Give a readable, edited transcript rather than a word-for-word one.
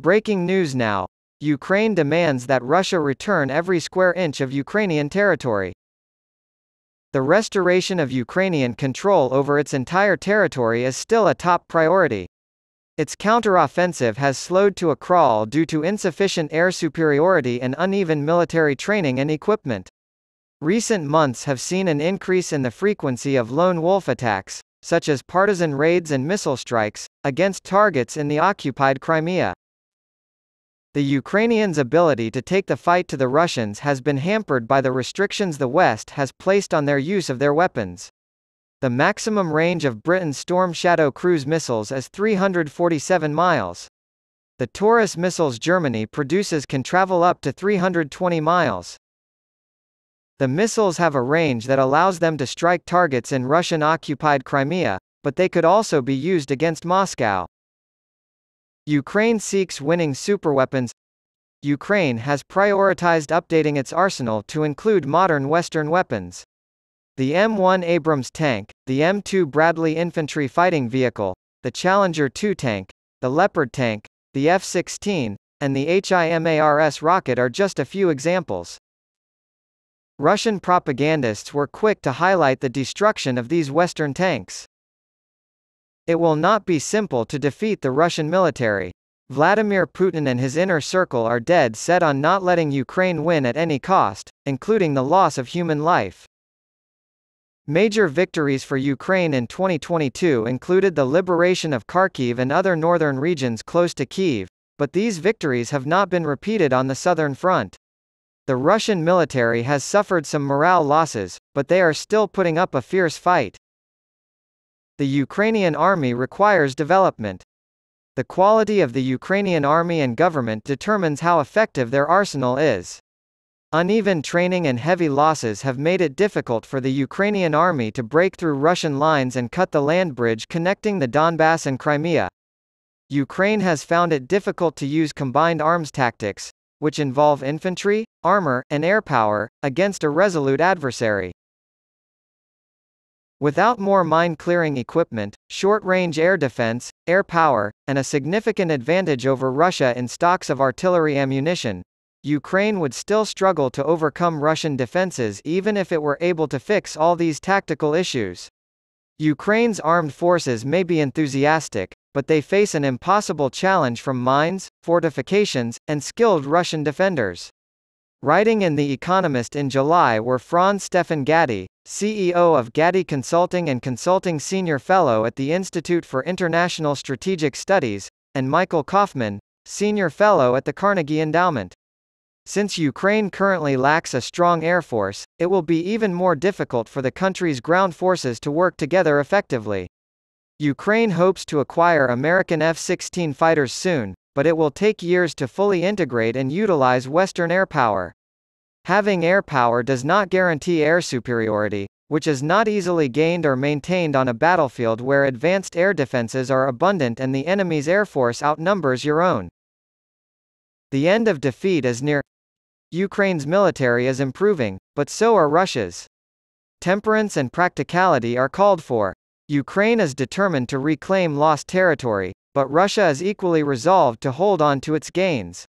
Breaking news now. Ukraine demands that Russia return every square inch of Ukrainian territory. The restoration of Ukrainian control over its entire territory is still a top priority. Its counteroffensive has slowed to a crawl due to insufficient air superiority and uneven military training and equipment. Recent months have seen an increase in the frequency of lone wolf attacks, such as partisan raids and missile strikes, against targets in the occupied Crimea. The Ukrainians' ability to take the fight to the Russians has been hampered by the restrictions the West has placed on their use of their weapons. The maximum range of Britain's Storm Shadow cruise missiles is 347 miles. The Taurus missiles Germany produces can travel up to 320 miles. The missiles have a range that allows them to strike targets in Russian-occupied Crimea, but they could also be used against Moscow. Ukraine seeks winning superweapons. Ukraine has prioritized updating its arsenal to include modern Western weapons. The M1 Abrams tank, the M2 Bradley infantry fighting vehicle, the Challenger 2 tank, the Leopard tank, the F-16, and the HIMARS rocket are just a few examples. Russian propagandists were quick to highlight the destruction of these Western tanks. It will not be simple to defeat the Russian military. Vladimir Putin and his inner circle are dead set on not letting Ukraine win at any cost, including the loss of human life. Major victories for Ukraine in 2022 included the liberation of Kharkiv and other northern regions close to Kyiv, but these victories have not been repeated on the southern front. The Russian military has suffered some morale losses, but they are still putting up a fierce fight. The Ukrainian army requires development. The quality of the Ukrainian army and government determines how effective their arsenal is. Uneven training and heavy losses have made it difficult for the Ukrainian army to break through Russian lines and cut the land bridge connecting the Donbass and Crimea. Ukraine has found it difficult to use combined arms tactics, which involve infantry, armor, and air power, against a resolute adversary. Without more mine-clearing equipment, short-range air defense, air power, and a significant advantage over Russia in stocks of artillery ammunition, Ukraine would still struggle to overcome Russian defenses even if it were able to fix all these tactical issues. Ukraine's armed forces may be enthusiastic, but they face an impossible challenge from mines, fortifications, and skilled Russian defenders. Writing in The Economist in July were Franz Stefan Gatti, CEO of Gatti Consulting and Consulting Senior Fellow at the Institute for International Strategic Studies, and Michael Kaufman, Senior Fellow at the Carnegie Endowment. Since Ukraine currently lacks a strong air force, it will be even more difficult for the country's ground forces to work together effectively. Ukraine hopes to acquire American F-16 fighters soon, but it will take years to fully integrate and utilize Western air power. Having air power does not guarantee air superiority, which is not easily gained or maintained on a battlefield where advanced air defenses are abundant and the enemy's air force outnumbers your own. The end of defeat is near. Ukraine's military is improving, but so are Russia's. Temperance and practicality are called for. Ukraine is determined to reclaim lost territory, but Russia is equally resolved to hold on to its gains.